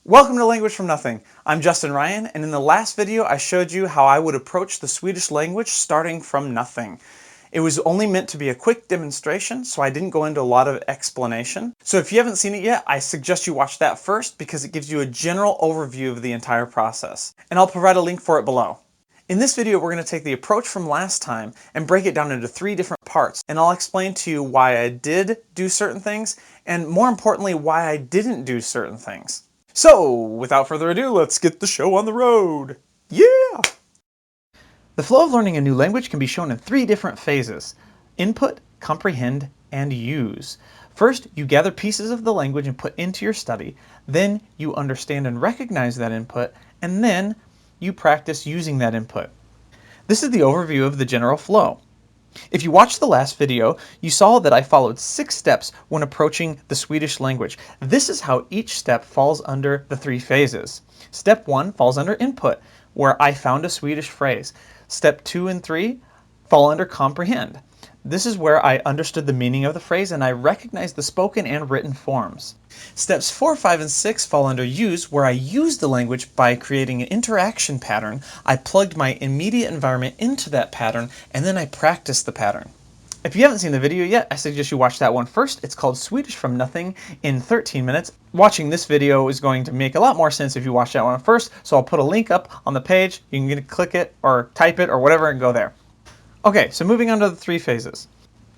Welcome to Language from Nothing. I'm Justin Ryan, and in the last video I showed you how I would approach the Swedish language starting from nothing. It was only meant to be a quick demonstration, so I didn't go into a lot of explanation. So if you haven't seen it yet, I suggest you watch that first because it gives you a general overview of the entire process. And I'll provide a link for it below. In this video, we're going to take the approach from last time and break it down into 3 different parts, and I'll explain to you why I did do certain things, and more importantly, why I didn't do certain things. So, without further ado, let's get the show on the road! Yeah! The flow of learning a new language can be shown in 3 different phases: input, comprehend, and use. First, you gather pieces of the language and put into your study. Then, you understand and recognize that input, and then you practice using that input. This is the overview of the general flow. If you watched the last video, you saw that I followed 6 steps when approaching the Swedish language. This is how each step falls under the 3 phases. Step 1 falls under input, where I found a Swedish phrase. Step 2 and 3 fall under comprehend. This is where I understood the meaning of the phrase and I recognized the spoken and written forms. Steps 4, 5, and 6 fall under use, where I used the language by creating an interaction pattern. I plugged my immediate environment into that pattern, and then I practiced the pattern. If you haven't seen the video yet, I suggest you watch that one first. It's called Swedish From Nothing in 13 minutes. Watching this video is going to make a lot more sense if you watch that one first, so I'll put a link up on the page. You can click it or type it or whatever and go there. Okay, so moving on to the 3 phases.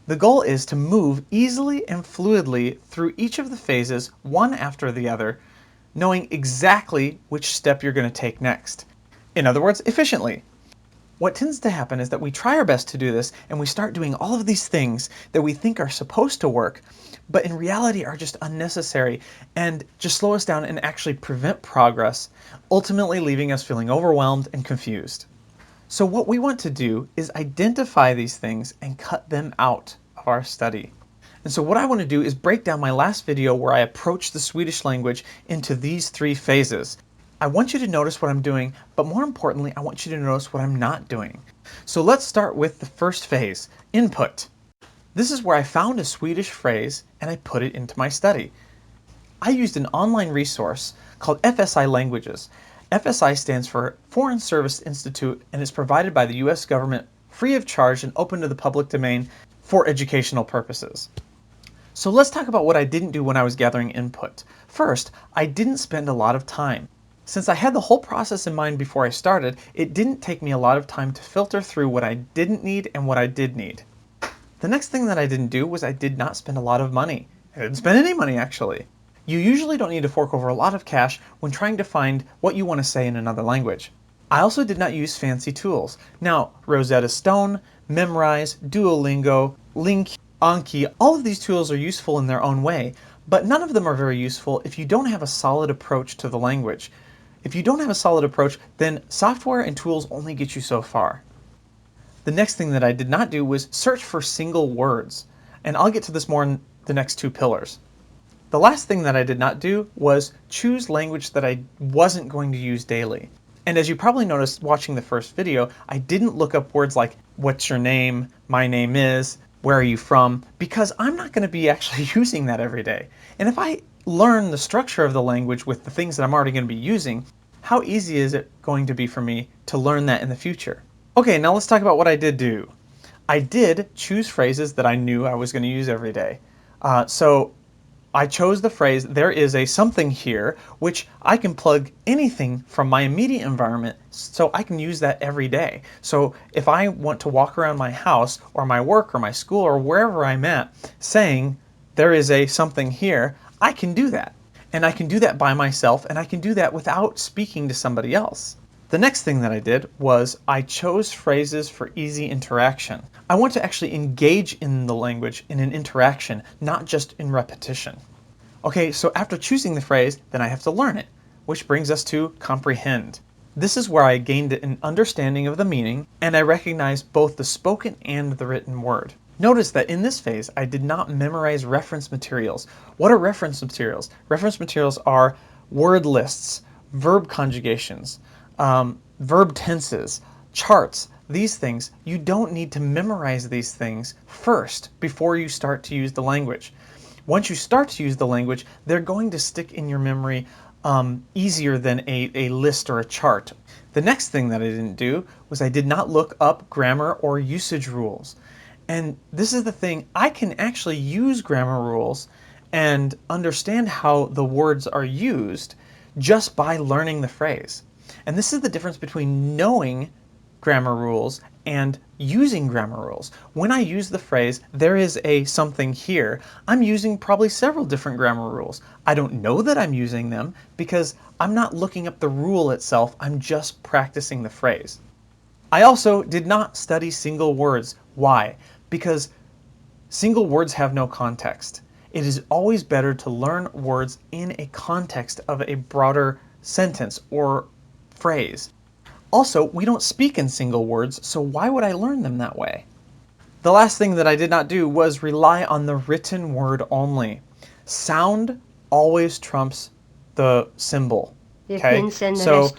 The goal is to move easily and fluidly through each of the phases, one after the other, knowing exactly which step you're going to take next. In other words, efficiently. What tends to happen is that we try our best to do this and we start doing all of these things that we think are supposed to work, but in reality are just unnecessary and just slow us down and actually prevent progress, ultimately leaving us feeling overwhelmed and confused. So what we want to do is identify these things and cut them out of our study. And so what I want to do is break down my last video where I approached the Swedish language into these 3 phases. I want you to notice what I'm doing, but more importantly, I want you to notice what I'm not doing. So let's start with the first phase, input. This is where I found a Swedish phrase and I put it into my study. I used an online resource called FSI Languages. FSI stands for Foreign Service Institute and is provided by the US government free of charge and open to the public domain for educational purposes. So let's talk about what I didn't do when I was gathering input. First, I didn't spend a lot of time. Since I had the whole process in mind before I started, it didn't take me a lot of time to filter through what I didn't need and what I did need. The next thing that I didn't do was I did not spend a lot of money. I didn't spend any money actually. You usually don't need to fork over a lot of cash when trying to find what you want to say in another language. I also did not use fancy tools. Now, Rosetta Stone, Memrise, Duolingo, Link, Anki, all of these tools are useful in their own way, but none of them are very useful if you don't have a solid approach to the language. If you don't have a solid approach, then software and tools only get you so far. The next thing that I did not do was search for single words, and I'll get to this more in the next 2 pillars. The last thing that I did not do was choose language that I wasn't going to use daily. And as you probably noticed watching the first video, I didn't look up words like, what's your name, my name is, where are you from, because I'm not going to be actually using that every day. And if I learn the structure of the language with the things that I'm already going to be using, how easy is it going to be for me to learn that in the future? Okay, now let's talk about what I did do. I did choose phrases that I knew I was going to use every day. So I chose the phrase, there is a something here, which I can plug anything from my immediate environment so I can use that every day. So if I want to walk around my house or my work or my school or wherever I'm at saying there is a something here, I can do that. And I can do that by myself and I can do that without speaking to somebody else. The next thing that I did was I chose phrases for easy interaction. I want to actually engage in the language in an interaction, not just in repetition. Okay, so after choosing the phrase, then I have to learn it, which brings us to comprehend. This is where I gained an understanding of the meaning and I recognized both the spoken and the written word. Notice that in this phase, I did not memorize reference materials. What are reference materials? Reference materials are word lists, verb conjugations, verb tenses, charts, these things. You don't need to memorize these things first before you start to use the language. Once you start to use the language, they're going to stick in your memory easier than a list or a chart. The next thing that I didn't do was I did not look up grammar or usage rules. And this is the thing, I can actually use grammar rules and understand how the words are used just by learning the phrase. And this is the difference between knowing grammar rules and using grammar rules. When I use the phrase, there is a something here, I'm using probably several different grammar rules. I don't know that I'm using them because I'm not looking up the rule itself, I'm just practicing the phrase. I also did not study single words. Why? Because single words have no context. It is always better to learn words in a context of a broader sentence or phrase. Also, we don't speak in single words, so why would I learn them that way? The last thing that I did not do was rely on the written word only. Sound always trumps the symbol. Okay? So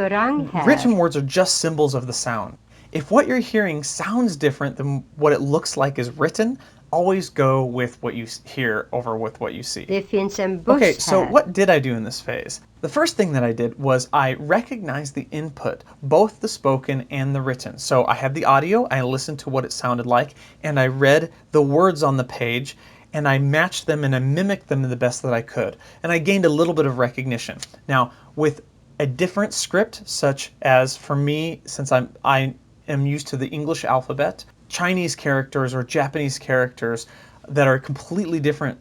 written words are just symbols of the sound. If what you're hearing sounds different than what it looks like is written, always go with what you hear over with what you see. Okay, so what did I do in this phase? The first thing that I did was I recognized the input, both the spoken and the written. So I had the audio, I listened to what it sounded like, and I read the words on the page, and I matched them and I mimicked them the best that I could. And I gained a little bit of recognition. Now, with a different script, such as for me, since I am used to the English alphabet, Chinese characters or Japanese characters that are completely different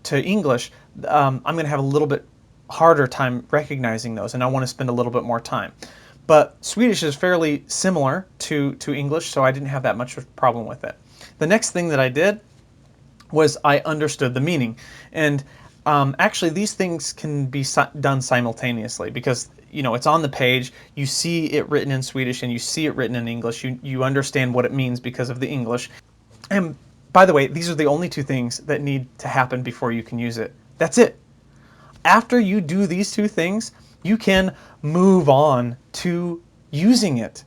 to English, I'm going to have a little bit harder time recognizing those, and I want to spend a little bit more time. But Swedish is fairly similar to English, so I didn't have that much of a problem with it. The next thing that I did was I understood the meaning. And actually, these things can be done simultaneously because it's on the page, you see it written in Swedish and you see it written in English, you understand what it means because of the English. And by the way, these are the only two things that need to happen before you can use it. That's it. After you do these two things, you can move on to using it.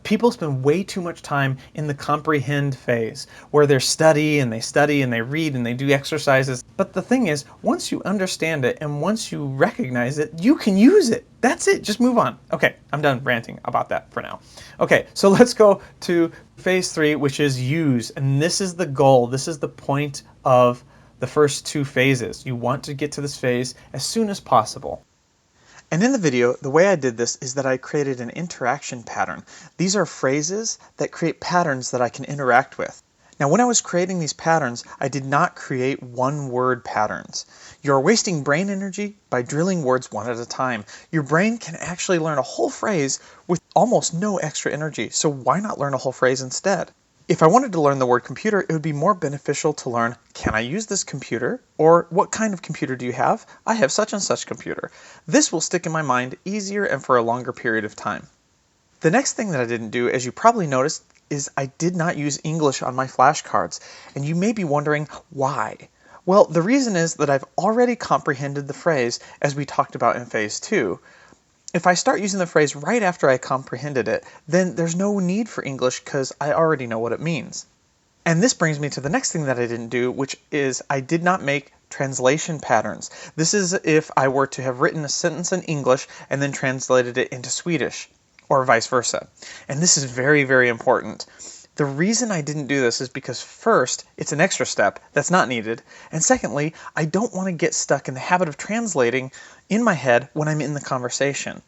People spend way too much time in the comprehend phase where they study and they read and they do exercises. But the thing is, once you understand it and once you recognize it, you can use it. That's it. Just move on. Okay, I'm done ranting about that for now. Okay, so let's go to phase 3, which is use. And this is the goal. This is the point of the first 2 phases. You want to get to this phase as soon as possible. And in the video, the way I did this is that I created an interaction pattern. These are phrases that create patterns that I can interact with. Now, when I was creating these patterns, I did not create one-word patterns. You're wasting brain energy by drilling words one at a time. Your brain can actually learn a whole phrase with almost no extra energy, so why not learn a whole phrase instead? If I wanted to learn the word computer, it would be more beneficial to learn, can I use this computer? Or what kind of computer do you have? I have such and such computer. This will stick in my mind easier and for a longer period of time. The next thing that I didn't do, as you probably noticed, is I did not use English on my flashcards. And you may be wondering why. Well, the reason is that I've already comprehended the phrase as we talked about in phase 2. If I start using the phrase right after I comprehended it, then there's no need for English because I already know what it means. And this brings me to the next thing that I didn't do, which is I did not make translation patterns. This is if I were to have written a sentence in English and then translated it into Swedish, or vice versa. And this is very, very important. The reason I didn't do this is because first, it's an extra step that's not needed, and secondly, I don't want to get stuck in the habit of translating in my head when I'm in the conversation.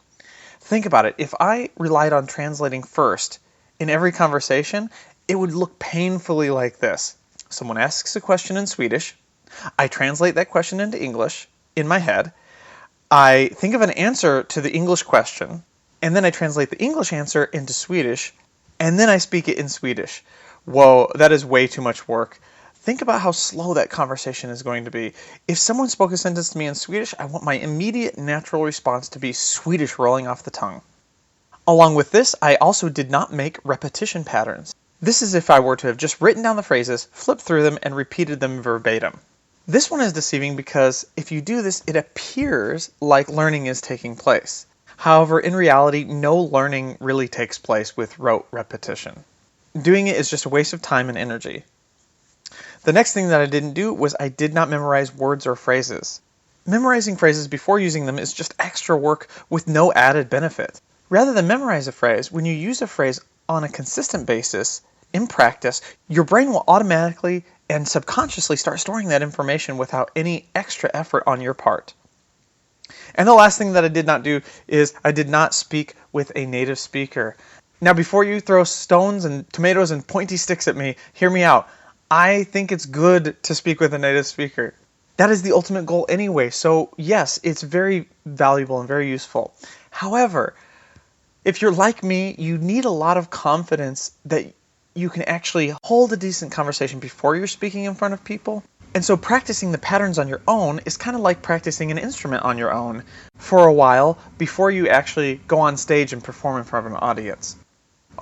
Think about it. If I relied on translating first in every conversation, it would look painfully like this. Someone asks a question in Swedish, I translate that question into English in my head, I think of an answer to the English question, and then I translate the English answer into Swedish, and then I speak it in Swedish. Whoa, that is way too much work. Think about how slow that conversation is going to be. If someone spoke a sentence to me in Swedish, I want my immediate natural response to be Swedish rolling off the tongue. Along with this, I also did not make repetition patterns. This is if I were to have just written down the phrases, flipped through them, and repeated them verbatim. This one is deceiving because if you do this, it appears like learning is taking place. However, in reality, no learning really takes place with rote repetition. Doing it is just a waste of time and energy. The next thing that I didn't do was I did not memorize words or phrases. Memorizing phrases before using them is just extra work with no added benefit. Rather than memorize a phrase, when you use a phrase on a consistent basis, in practice, your brain will automatically and subconsciously start storing that information without any extra effort on your part. And the last thing that I did not do is I did not speak with a native speaker. Now, before you throw stones and tomatoes and pointy sticks at me, hear me out. I think it's good to speak with a native speaker. That is the ultimate goal anyway, so yes, it's very valuable and very useful. However, if you're like me, you need a lot of confidence that you can actually hold a decent conversation before you're speaking in front of people. And so practicing the patterns on your own is kind of like practicing an instrument on your own for a while before you actually go on stage and perform in front of an audience.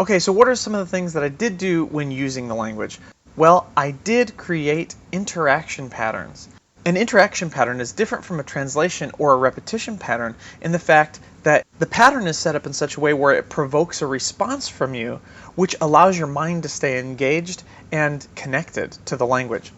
Okay, so what are some of the things that I did do when using the language? Well, I did create interaction patterns. An interaction pattern is different from a translation or a repetition pattern in the fact that the pattern is set up in such a way where it provokes a response from you, which allows your mind to stay engaged and connected to the language.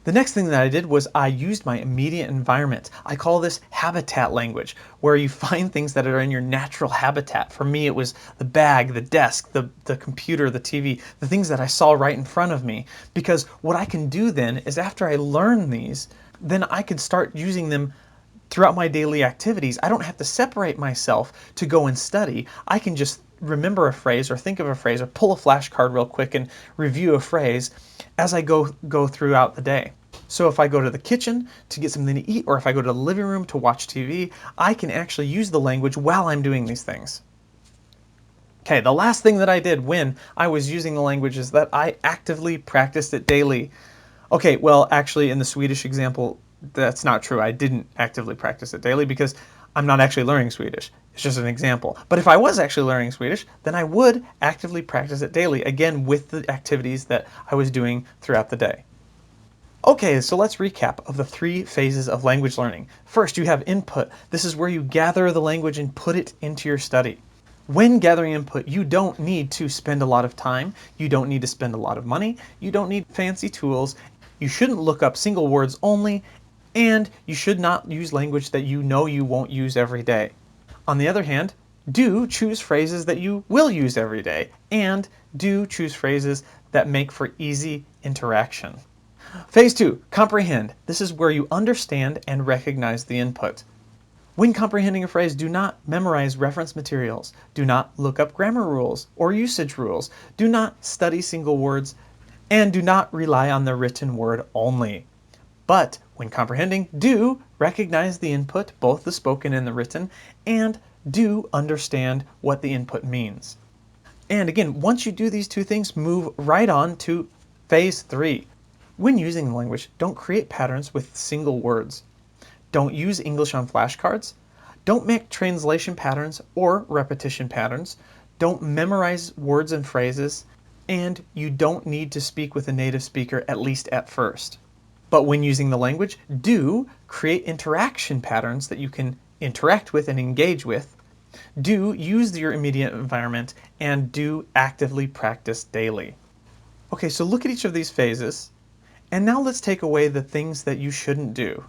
The next thing that I did was I used my immediate environment. I call this habitat language, where you find things that are in your natural habitat. For me, it was the bag, the desk, the computer, the TV, the things that I saw right in front of me. Because what I can do then is after I learn these, then I could start using them throughout my daily activities. I don't have to separate myself to go and study. I can just remember a phrase or think of a phrase or pull a flashcard real quick and review a phrase as I go throughout the day. So if I go to the kitchen to get something to eat, or if I go to the living room to watch TV, I can actually use the language while I'm doing these things. Okay, the last thing that I did when I was using the language is that I actively practiced it daily. Okay, well, actually in the Swedish example, that's not true. I didn't actively practice it daily because I'm not actually learning Swedish. It's just an example. But if I was actually learning Swedish, then I would actively practice it daily, again with the activities that I was doing throughout the day. Okay, so let's recap of the 3 phases of language learning. First, you have input. This is where you gather the language and put it into your study. When gathering input, you don't need to spend a lot of time, you don't need to spend a lot of money, you don't need fancy tools, you shouldn't look up single words only, and you should not use language that you know you won't use every day. On the other hand, do choose phrases that you will use every day, and do choose phrases that make for easy interaction. Phase 2, comprehend. This is where you understand and recognize the input. When comprehending a phrase, do not memorize reference materials. Do not look up grammar rules or usage rules. Do not study single words, and do not rely on the written word only. But when comprehending, do recognize the input, both the spoken and the written, and do understand what the input means. And again, once you do these 2 things, move right on to phase 3. When using the language, don't create patterns with single words. Don't use English on flashcards. Don't make translation patterns or repetition patterns. Don't memorize words and phrases. And you don't need to speak with a native speaker, at least at first. But when using the language, do create interaction patterns that you can interact with and engage with. Do use your immediate environment, and do actively practice daily. Okay, so look at each of these phases. And now let's take away the things that you shouldn't do.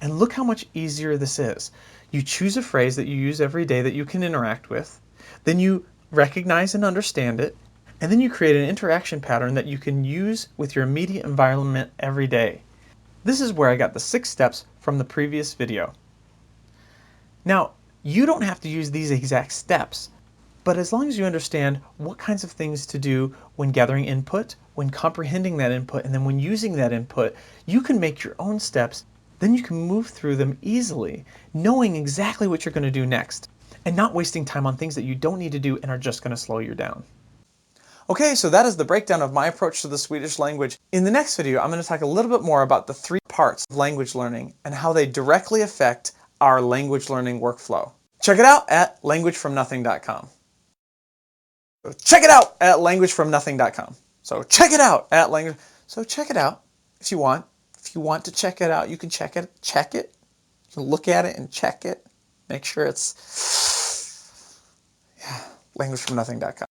And look how much easier this is. You choose a phrase that you use every day that you can interact with, then you recognize and understand it, and then you create an interaction pattern that you can use with your immediate environment every day. This is where I got the 6 steps from the previous video. Now, you don't have to use these exact steps, but as long as you understand what kinds of things to do when gathering input, when comprehending that input, and then when using that input, you can make your own steps. Then you can move through them easily, knowing exactly what you're going to do next, and not wasting time on things that you don't need to do and are just going to slow you down. Okay, so that is the breakdown of my approach to the Swedish language. In the next video, I'm going to talk a little bit more about the 3 parts of language learning and how they directly affect our language learning workflow. Check it out at languagefromnothing.com. Check it out at languagefromnothing.com. So check it out at language. So check it out if you want. If you want to check it out, you can check it. Check it. You can look at it and check it. Make sure it's languagefromnothing.com.